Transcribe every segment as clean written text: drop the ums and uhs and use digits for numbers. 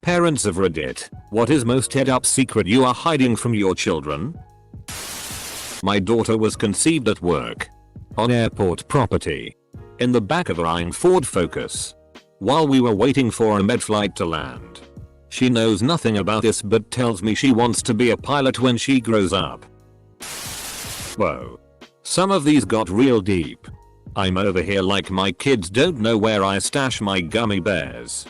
Parents of Reddit, what is most head up secret you are hiding from your children? My daughter was conceived at work. On airport property. In the back of a Ryan Ford Focus. While we were waiting for a med flight to land. She knows nothing about this but tells me she wants to be a pilot when she grows up. Whoa. Some of these got real deep. I'm over here like my kids don't know where I stash my gummy bears.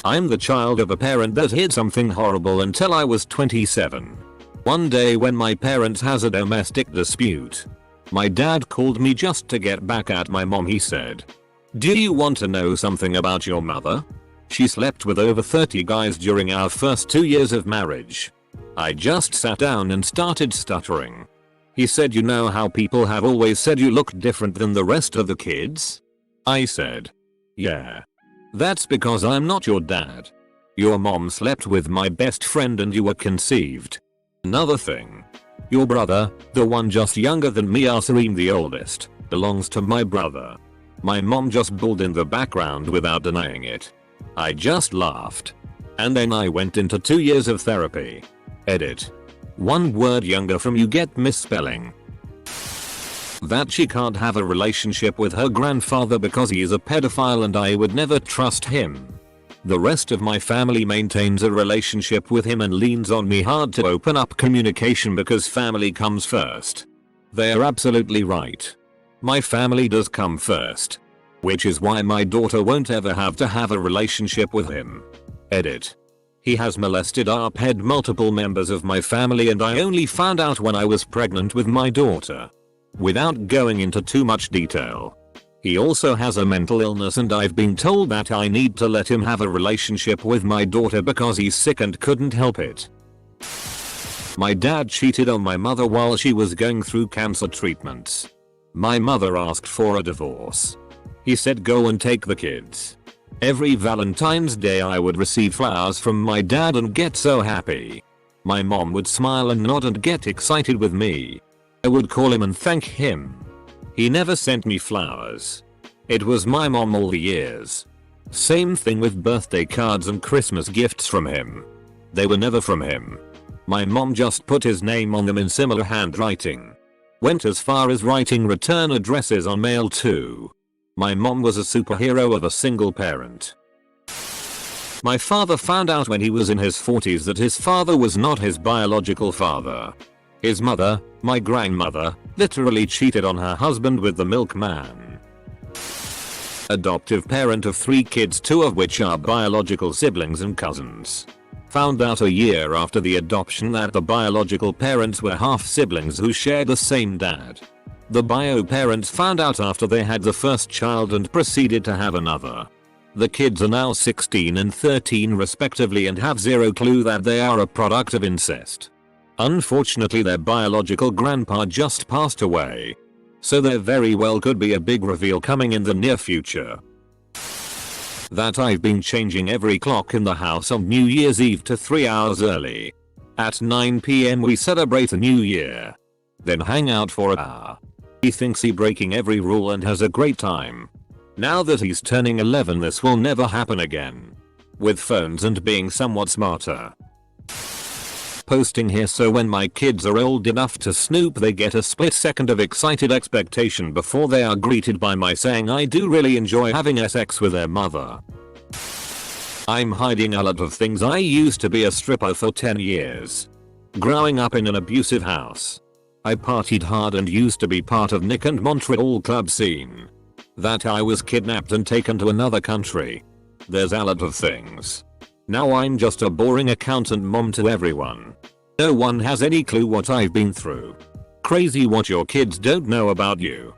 I'm the child of a parent that hid something horrible until I was 27. One day when my parents has a domestic dispute. My dad called me just to get back at my mom. He said, "Do you want to know something about your mother? She slept with over 30 guys during our first 2 years of marriage." I just sat down and started stuttering. He said, "You know how people have always said you look different than the rest of the kids?" I said, "Yeah. That's because I'm not your dad. Your mom slept with my best friend and you were conceived. Another thing. Your brother, the one just younger than me, Asarim the oldest, belongs to my brother." My mom just bawled in the background without denying it. I just laughed. And then I went into 2 years of therapy. Edit. One word younger from you get misspelling. That she can't have a relationship with her grandfather because he is a pedophile and I would never trust him. The rest of my family maintains a relationship with him and leans on me hard to open up communication because family comes first. They are absolutely right. My family does come first. Which is why my daughter won't ever have to have a relationship with him. Edit. He has molested or ped multiple members of my family and I only found out when I was pregnant with my daughter. Without going into too much detail. He also has a mental illness and I've been told that I need to let him have a relationship with my daughter because he's sick and couldn't help it. My dad cheated on my mother while she was going through cancer treatments. My mother asked for a divorce. He said go and take the kids. Every Valentine's Day I would receive flowers from my dad and get so happy. My mom would smile and nod and get excited with me. I would call him and thank him. He never sent me flowers. It was my mom all the years. Same thing with birthday cards and Christmas gifts from him. They were never from him. My mom just put his name on them in similar handwriting. Went as far as writing return addresses on mail too. My mom was a superhero of a single parent. My father found out when he was in his 40s that his father was not his biological father. His mother, my grandmother, literally cheated on her husband with the milkman. Adoptive parent of 3 kids, 2 of which are biological siblings and cousins. Found out a year after the adoption that the biological parents were half siblings who shared the same dad. The bio parents found out after they had the first child and proceeded to have another. The kids are now 16 and 13 respectively and have zero clue that they are a product of incest. Unfortunately their biological grandpa just passed away. So there very well could be a big reveal coming in the near future. That I've been changing every clock in the house on New Year's Eve to 3 hours early. At 9 PM we celebrate the new year. Then hang out for an hour. He thinks he's breaking every rule and has a great time. Now that he's turning 11 this will never happen again. With phones and being somewhat smarter. Posting here so when my kids are old enough to snoop they get a split second of excited expectation before they are greeted by my saying I do really enjoy having sex with their mother. I'm hiding a lot of things. I used to be a stripper for 10 years. Growing up in an abusive house. I partied hard and used to be part of Nick and Montreal club scene. That I was kidnapped and taken to another country. There's a lot of things. Now I'm just a boring accountant mom to everyone. No one has any clue what I've been through. Crazy what your kids don't know about you.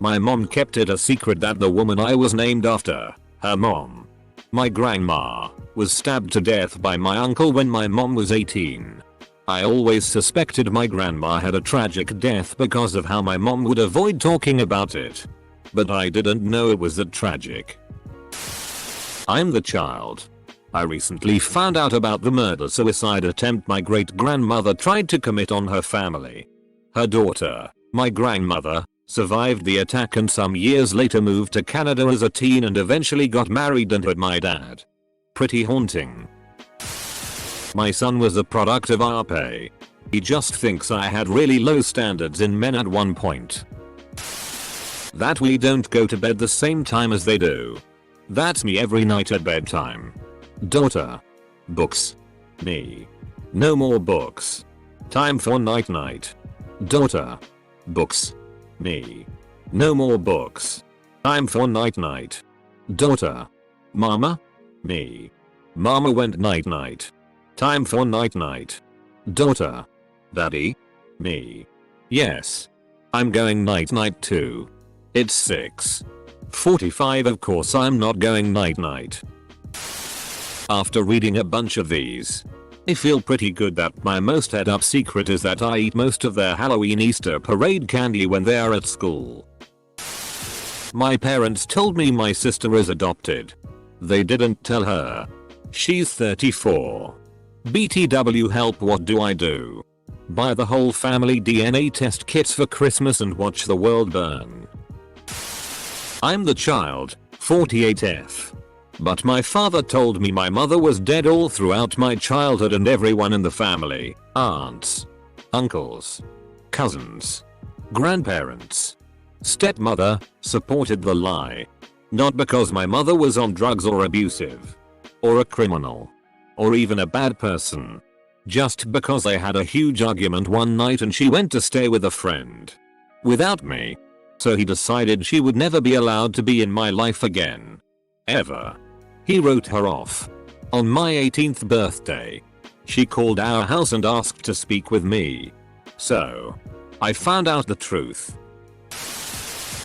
My mom kept it a secret that the woman I was named after, her mom, my grandma, was stabbed to death by my uncle when my mom was 18. I always suspected my grandma had a tragic death because of how my mom would avoid talking about it. But I didn't know it was that tragic. I'm the child. I recently found out about the murder-suicide attempt my great-grandmother tried to commit on her family. Her daughter, my grandmother, survived the attack and some years later moved to Canada as a teen and eventually got married and had my dad. pretty haunting. My son was a product of RPA. He just thinks I had really low standards in men at one point. That we don't go to bed the same time as they do. That's me every night at bedtime. Daughter. Books. Me. No more books. Time for night night. Daughter. Books. Me. No more books. Time for night night. Daughter. Mama. Me. Mama went night night. Time for night night. Daughter. Daddy. Me. Yes. I'm going night night too. It's 6:45. Of course I'm not going night night. After reading a bunch of these, I feel pretty good that my most head up secret is that I eat most of their Halloween Easter parade candy when they are at school. My parents told me my sister is adopted. They didn't tell her. She's 34. BTW help, what do I do? Buy the whole family DNA test kits for Christmas and watch the world burn. I'm the child, 48F. But my father told me my mother was dead all throughout my childhood and everyone in the family, aunts, uncles, cousins, grandparents, stepmother, supported the lie. Not because my mother was on drugs or abusive, or a criminal, or even a bad person. Just because I had a huge argument one night and she went to stay with a friend. Without me. So he decided she would never be allowed to be in my life again. Ever. He wrote her off. On my 18th birthday, she called our house and asked to speak with me. So, I found out the truth.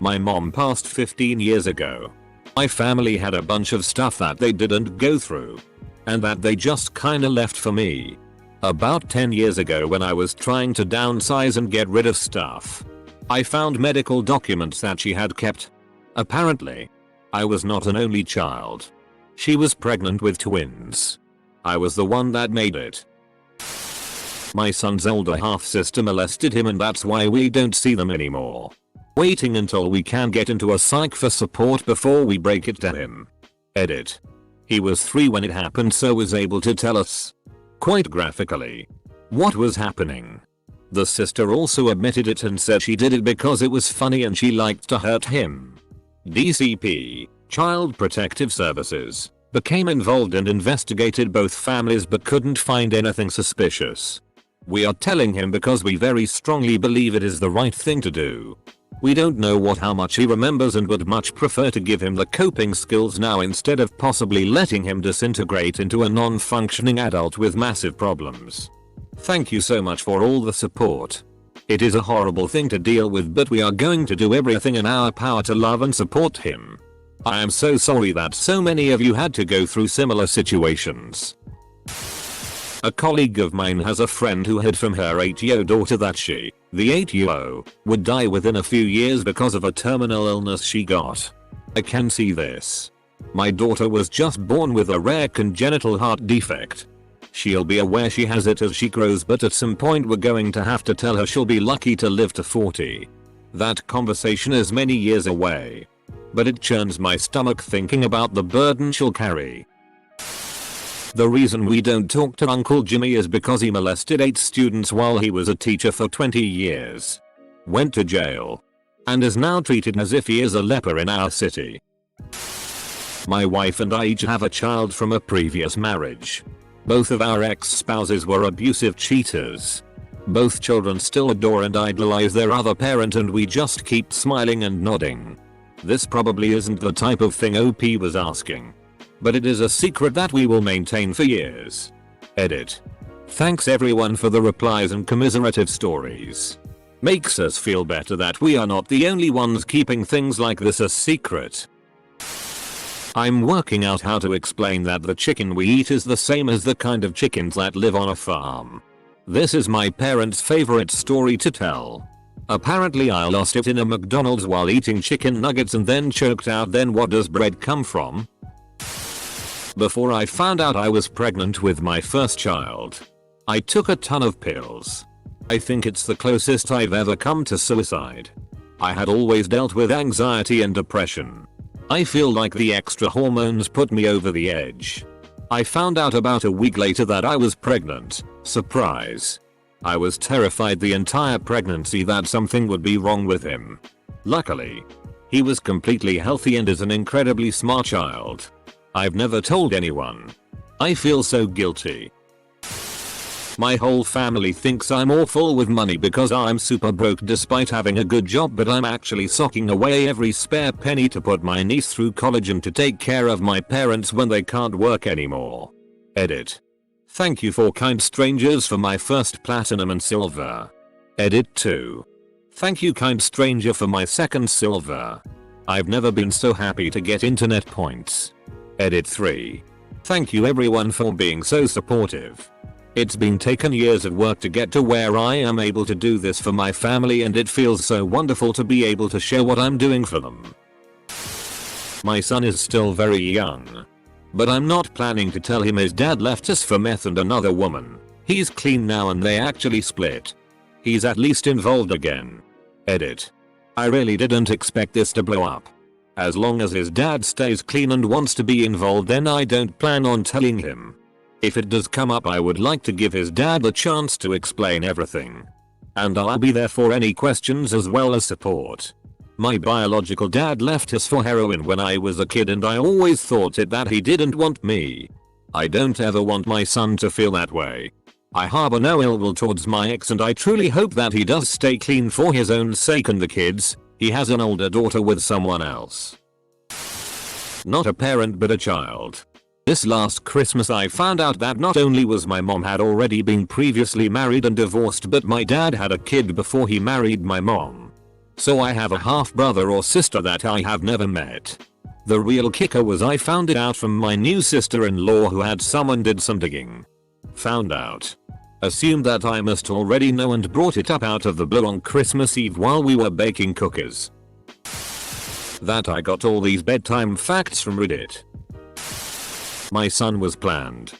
My mom passed 15 years ago. My family had a bunch of stuff that they didn't go through. And that they just kinda left for me. About 10 years ago when I was trying to downsize and get rid of stuff, I found medical documents that she had kept. Apparently, I was not an only child. She was pregnant with twins. I was the one that made it. My son's older half-sister molested him and that's why we don't see them anymore. Waiting until we can get into a psych for support before we break it to him. Edit. He was 3 when it happened, so was able to tell us, quite graphically, what was happening. The sister also admitted it and said she did it because it was funny and she liked to hurt him. DCP, Child Protective Services, became involved and investigated both families but couldn't find anything suspicious. We are telling him because we very strongly believe it is the right thing to do. We don't know how much he remembers and would much prefer to give him the coping skills now instead of possibly letting him disintegrate into a non-functioning adult with massive problems. Thank you so much for all the support. It is a horrible thing to deal with, but we are going to do everything in our power to love and support him. I am so sorry that so many of you had to go through similar situations. A colleague of mine has a friend who hid from her 8-year-old daughter that she, the 8-year-old, would die within a few years because of a terminal illness she got. I can see this. My daughter was just born with a rare congenital heart defect. She'll be aware she has it as she grows, but at some point we're going to have to tell her she'll be lucky to live to 40. That conversation is many years away. But it churns my stomach thinking about the burden she'll carry. The reason we don't talk to Uncle Jimmy is because he molested 8 students while he was a teacher for 20 years. Went to jail. And is now treated as if he is a leper in our city. My wife and I each have a child from a previous marriage. Both of our ex-spouses were abusive cheaters. Both children still adore and idolize their other parent and we just keep smiling and nodding. This probably isn't the type of thing OP was asking. But it is a secret that we will maintain for years. Edit. Thanks everyone for the replies and commiserative stories. Makes us feel better that we are not the only ones keeping things like this a secret. I'm working out how to explain that the chicken we eat is the same as the kind of chickens that live on a farm. This is my parents' favorite story to tell. Apparently I lost it in a McDonald's while eating chicken nuggets and then choked out. Then what does bread come from? Before I found out I was pregnant with my first child, I took a ton of pills. I think it's the closest I've ever come to suicide. I had always dealt with anxiety and depression. I feel like the extra hormones put me over the edge. I found out about a week later that I was pregnant. Surprise. I was terrified the entire pregnancy that something would be wrong with him. Luckily, he was completely healthy and is an incredibly smart child. I've never told anyone. I feel so guilty. My whole family thinks I'm awful with money because I'm super broke despite having a good job, but I'm actually socking away every spare penny to put my niece through college and to take care of my parents when they can't work anymore. Edit. Thank you for kind strangers for my first platinum and silver. Edit 2. Thank you kind stranger for my second silver. I've never been so happy to get internet points. Edit 3. Thank you everyone for being so supportive. It's been taken years of work to get to where I am able to do this for my family, and it feels so wonderful to be able to share what I'm doing for them. My son is still very young, but I'm not planning to tell him his dad left us for meth and another woman. He's clean now and they actually split. He's at least involved again. Edit. I really didn't expect this to blow up. As long as his dad stays clean and wants to be involved, then I don't plan on telling him. If it does come up, I would like to give his dad the chance to explain everything. And I'll be there for any questions as well as support. My biological dad left us for heroin when I was a kid, and I always thought that he didn't want me. I don't ever want my son to feel that way. I harbor no ill will towards my ex, and I truly hope that he does stay clean for his own sake and the kids. He has an older daughter with someone else. Not a parent but a child. This last Christmas I found out that not only was my mom had already been previously married and divorced, but my dad had a kid before he married my mom. So I have a half brother or sister that I have never met. The real kicker was I found it out from my new sister-in-law, who had someone did some digging. Found out. Assumed that I must already know and brought it up out of the blue on Christmas Eve while we were baking cookies. That I got all these bedtime facts from Reddit. My son was planned.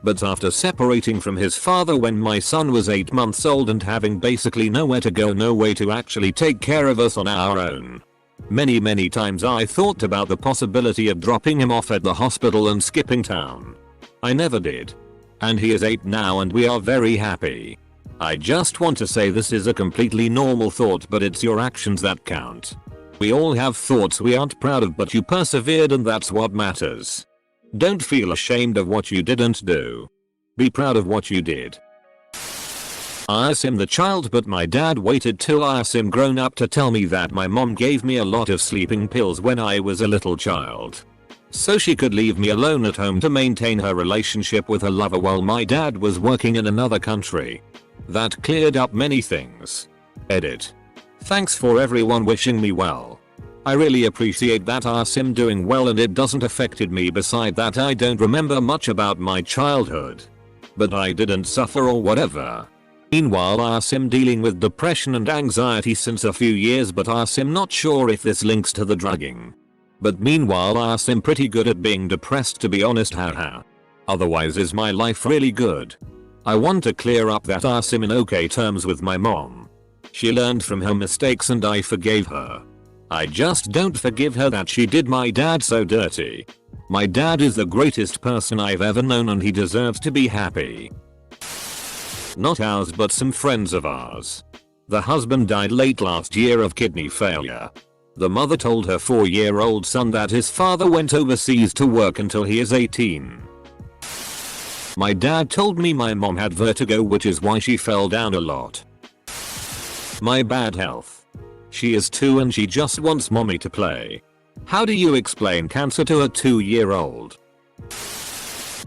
But after separating from his father when my son was 8 months old and having basically nowhere to go, no way to actually take care of us on our own. Many times I thought about the possibility of dropping him off at the hospital and skipping town. I never did. And he is 8 now and we are very happy. I just want to say this is a completely normal thought, but it's your actions that count. We all have thoughts we aren't proud of, but you persevered and that's what matters. Don't feel ashamed of what you didn't do. Be proud of what you did. I am the child, but my dad waited till I am grown up to tell me that my mom gave me a lot of sleeping pills when I was a little child, so she could leave me alone at home to maintain her relationship with her lover while my dad was working in another country. That cleared up many things. Edit. Thanks for everyone wishing me well. I really appreciate that I'm doing well and it doesn't affected me. Beside that, I don't remember much about my childhood. But I didn't suffer or whatever. Meanwhile, I'm dealing with depression and anxiety since a few years, but I'm not sure if this links to the drugging. But meanwhile, I'm pretty good at being depressed, to be honest, haha. Otherwise is my life really good. I want to clear up that I'm in okay terms with my mom. She learned from her mistakes and I forgave her. I just don't forgive her that she did my dad so dirty. My dad is the greatest person I've ever known and he deserves to be happy. Not ours, but some friends of ours. The husband died late last year of kidney failure. The mother told her 4-year-old son that his father went overseas to work until he is 18. My dad told me my mom had vertigo, which is why she fell down a lot. My bad health. She is 2 and she just wants mommy to play. How do you explain cancer to a 2-year-old?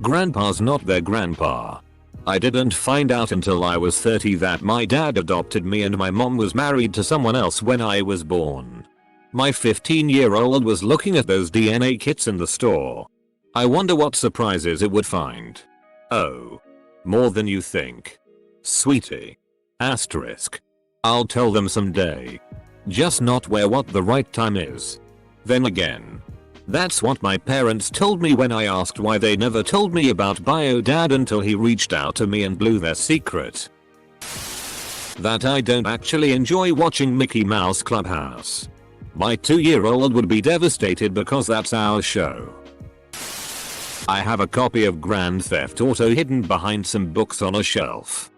Grandpa's not their grandpa. I didn't find out until I was 30 that my dad adopted me and my mom was married to someone else when I was born. My 15-year-old was looking at those DNA kits in the store. I wonder what surprises it would find. Oh. More than you think. Sweetie. Asterisk. I'll tell them someday. Just not what the right time is. Then again, that's what my parents told me when I asked why they never told me about bio dad until he reached out to me and blew their secret. That I don't actually enjoy watching Mickey Mouse Clubhouse. My 2-year-old would be devastated because that's our show. I have a copy of Grand Theft Auto hidden behind some books on a shelf.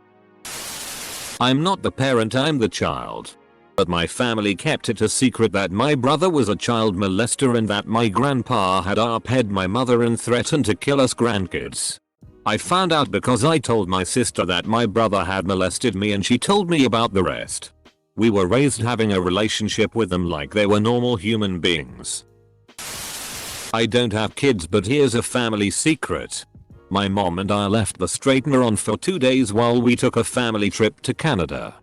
I'm not the parent, I'm the child. But my family kept it a secret that my brother was a child molester and that my grandpa had arped my mother and threatened to kill us grandkids. I found out because I told my sister that my brother had molested me and she told me about the rest. We were raised having a relationship with them like they were normal human beings. I don't have kids, but here's a family secret. My mom and I left the straightener on for 2 days while we took a family trip to Canada.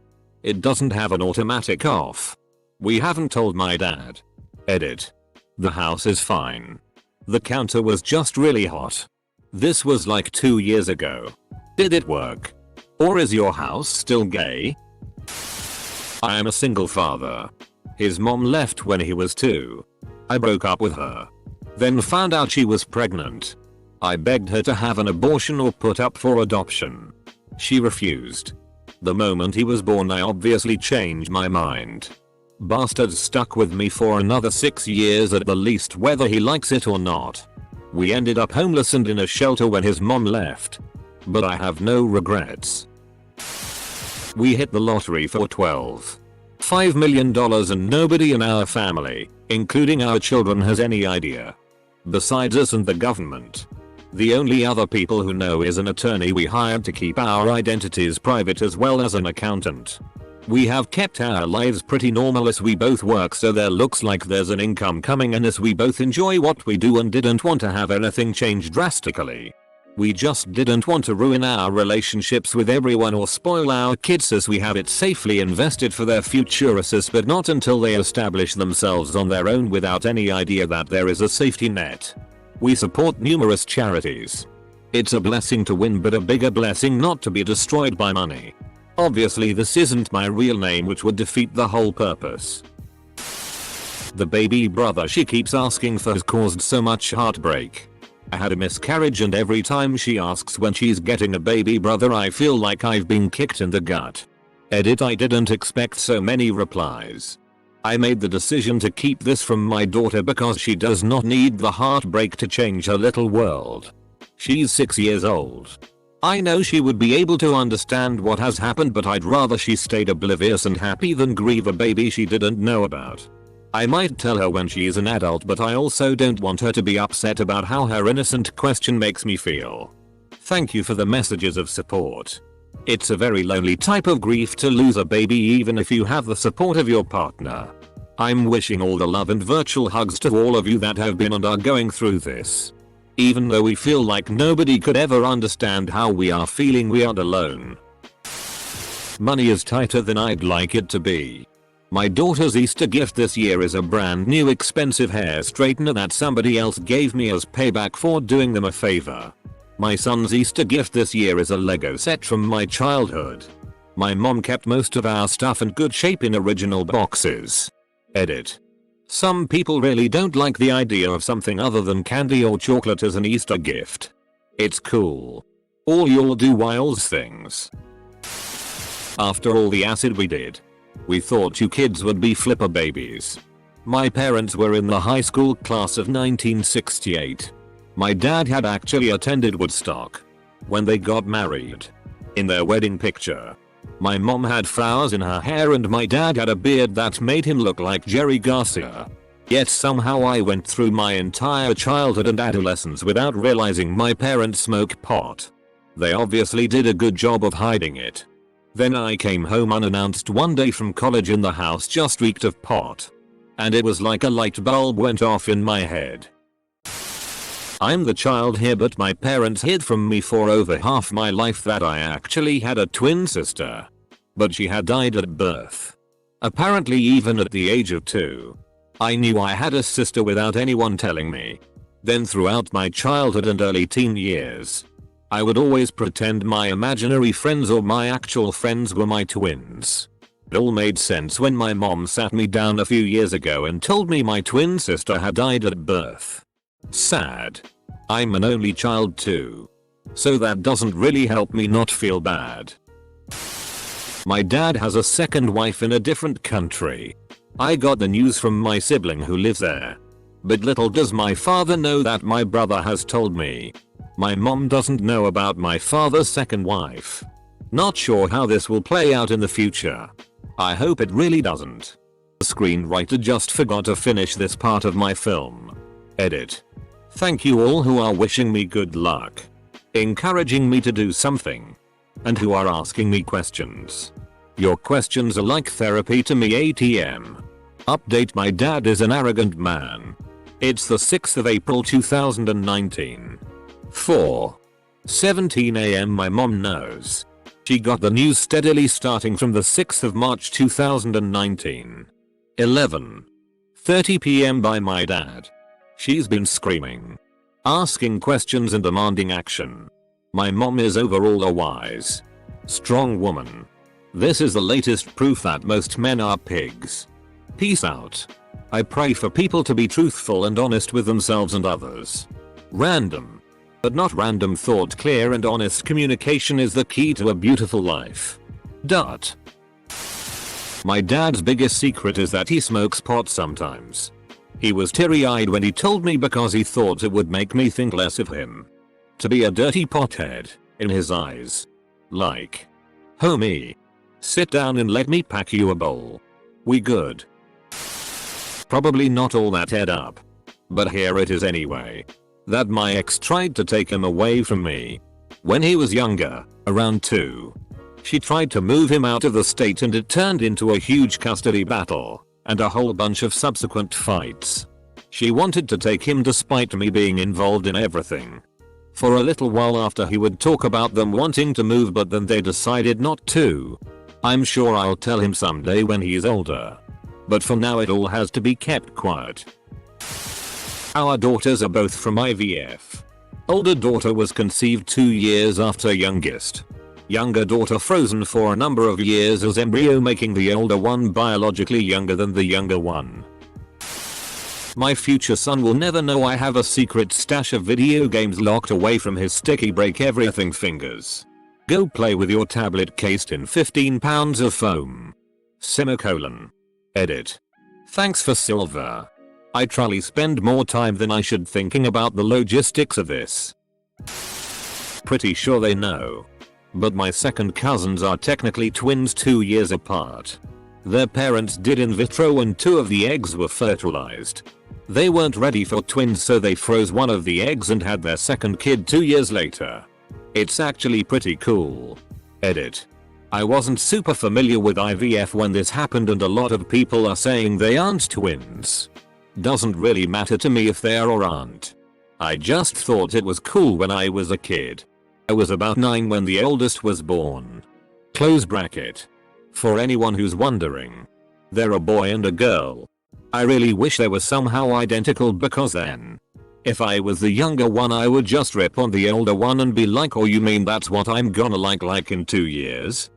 It doesn't have an automatic off. We haven't told my dad. Edit. The house is fine. The counter was just really hot. This was like 2 years ago. Did it work? Or is your house still gay? I am a single father. His mom left when he was 2. I broke up with her. Then found out she was pregnant. I begged her to have an abortion or put up for adoption. She refused. The moment he was born, I obviously changed my mind. Bastard stuck with me for another 6 years at the least, whether he likes it or not. We ended up homeless and in a shelter when his mom left. But I have no regrets. We hit the lottery for $12.5 million and nobody in our family, including our children, has any idea. Besides us and the government. The only other people who know is an attorney we hired to keep our identities private, as well as an accountant. We have kept our lives pretty normal as we both work, so there looks like there's an income coming in as we both enjoy what we do and didn't want to have anything change drastically. We just didn't want to ruin our relationships with everyone or spoil our kids as we have it safely invested for their future assist, but not until they establish themselves on their own without any idea that there is a safety net. We support numerous charities. It's a blessing to win, but a bigger blessing not to be destroyed by money. Obviously this isn't my real name, which would defeat the whole purpose. The baby brother she keeps asking for has caused so much heartbreak. I had a miscarriage and every time she asks when she's getting a baby brother, I feel like I've been kicked in the gut. Edit. I didn't expect so many replies. I made the decision to keep this from my daughter because she does not need the heartbreak to change her little world. She's 6 years old. I know she would be able to understand what has happened, but I'd rather she stayed oblivious and happy than grieve a baby she didn't know about. I might tell her when she is an adult, but I also don't want her to be upset about how her innocent question makes me feel. Thank you for the messages of support. It's a very lonely type of grief to lose a baby, even if you have the support of your partner. I'm wishing all the love and virtual hugs to all of you that have been and are going through this. Even though we feel like nobody could ever understand how we are feeling, we aren't alone. Money is tighter than I'd like it to be. My daughter's Easter gift this year is a brand new expensive hair straightener that somebody else gave me as payback for doing them a favor. My son's Easter gift this year is a Lego set from my childhood. My mom kept most of our stuff in good shape in original boxes. Edit. Some people really don't like the idea of something other than candy or chocolate as an Easter gift. It's cool. All you'll do whiles things. After all the acid we did, we thought you kids would be flipper babies. My parents were in the high school class of 1968. My dad had actually attended Woodstock when they got married. In their wedding picture, my mom had flowers in her hair and my dad had a beard that made him look like Jerry Garcia. Yet somehow I went through my entire childhood and adolescence without realizing my parents smoke pot. They obviously did a good job of hiding it. Then I came home unannounced one day from college and the house just reeked of pot. And it was like a light bulb went off in my head. I'm the child here, but my parents hid from me for over half my life that I actually had a twin sister. But she had died at birth. Apparently even at the age of 2. I knew I had a sister without anyone telling me. Then throughout my childhood and early teen years, I would always pretend my imaginary friends or my actual friends were my twins. It all made sense when my mom sat me down a few years ago and told me my twin sister had died at birth. Sad. I'm an only child too. So that doesn't really help me not feel bad. My dad has a second wife in a different country. I got the news from my sibling who lives there. But little does my father know that my brother has told me. My mom doesn't know about my father's second wife. Not sure how this will play out in the future. I hope it really doesn't. The screenwriter just forgot to finish this part of my film. Edit. Thank you all who are wishing me good luck, encouraging me to do something, and who are asking me questions. Your questions are like therapy to me. ATM. Update: my dad is an arrogant man. It's the 6th of April 2019. 4:17 AM. My mom knows. She got the news steadily starting from the 6th of March 2019. 11:30 PM by my dad. She's been screaming, asking questions and demanding action. My mom is overall a wise, strong woman. This is the latest proof that most men are pigs. Peace out. I pray for people to be truthful and honest with themselves and others. Random, but not random thought. Clear and honest communication is the key to a beautiful life. Dot. My dad's biggest secret is that he smokes pot sometimes. He was teary-eyed when he told me because he thought it would make me think less of him. To be a dirty pothead, in his eyes. Like, homie, sit down and let me pack you a bowl. We good? Probably not all that head up. But here it is anyway. That my ex tried to take him away from me. When he was younger, around 2. She tried to move him out of the state and it turned into a huge custody battle, and a whole bunch of subsequent fights. She wanted to take him despite me being involved in everything. For a little while after he would talk about them wanting to move, but then they decided not to. I'm sure I'll tell him someday when he's older. But for now it all has to be kept quiet. Our daughters are both from IVF. Older daughter was conceived 2 years after youngest. Younger daughter frozen for a number of years as embryo, making the older one biologically younger than the younger one. My future son will never know I have a secret stash of video games locked away from his sticky break everything fingers. Go play with your tablet cased in 15 pounds of foam. Semicolon. Edit. Thanks for silver. I truly spend more time than I should thinking about the logistics of this. Pretty sure they know. But my second cousins are technically twins 2 years apart. Their parents did in vitro and 2 of the eggs were fertilized. They weren't ready for twins, so they froze one of the eggs and had their second kid 2 years later. It's actually pretty cool. Edit. I wasn't super familiar with IVF when this happened, and a lot of people are saying they aren't twins. Doesn't really matter to me if they are or aren't. I just thought it was cool when I was a kid. I was about 9 when the oldest was born. Close bracket. For anyone who's wondering, they're a boy and a girl. I really wish they were somehow identical, because then, if I was the younger one, I would just rip on the older one and be like, oh, you mean that's what I'm gonna like in 2 years?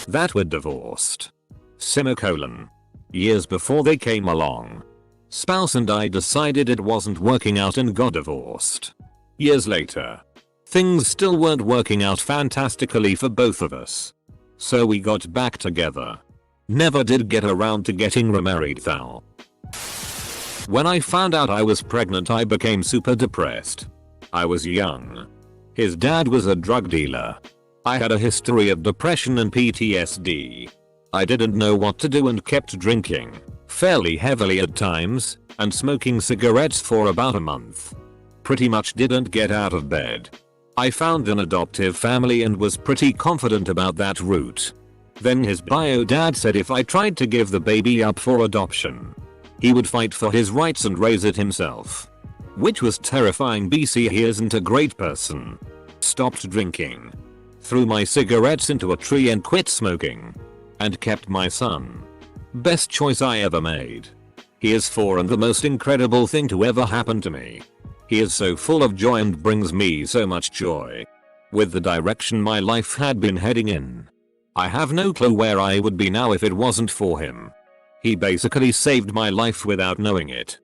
That we're divorced. Semicolon. Years before they came along. Spouse and I decided it wasn't working out and got divorced. Years later. Things still weren't working out fantastically for both of us. So we got back together. Never did get around to getting remarried though. When I found out I was pregnant, I became super depressed. I was young. His dad was a drug dealer. I had a history of depression and PTSD. I didn't know what to do and kept drinking, fairly heavily at times, and smoking cigarettes for about a month. Pretty much didn't get out of bed. I found an adoptive family and was pretty confident about that route. Then his bio dad said if I tried to give the baby up for adoption, he would fight for his rights and raise it himself. Which was terrifying. BC, he isn't a great person. Stopped drinking. Threw my cigarettes into a tree and quit smoking. And kept my son. Best choice I ever made. He is 4 and the most incredible thing to ever happen to me. He is so full of joy and brings me so much joy. With the direction my life had been heading in, I have no clue where I would be now if it wasn't for him. He basically saved my life without knowing it.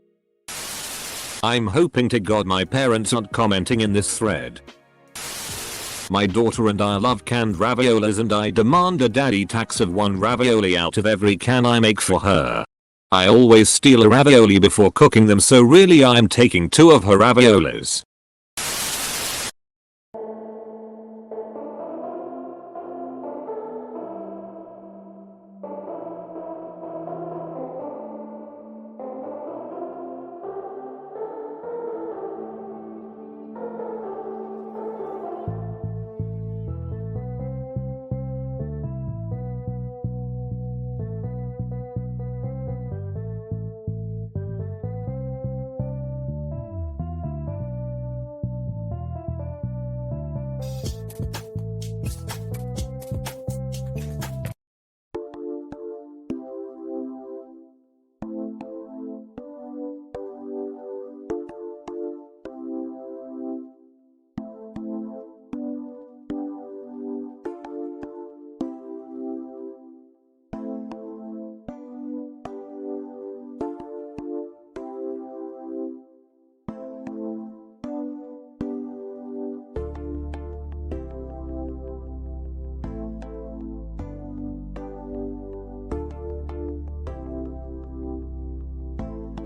I'm hoping to God my parents aren't commenting in this thread. My daughter and I love canned raviolis and I demand a daddy tax of 1 ravioli out of every can I make for her. I always steal a ravioli before cooking them, so really I'm taking 2 of her raviolis.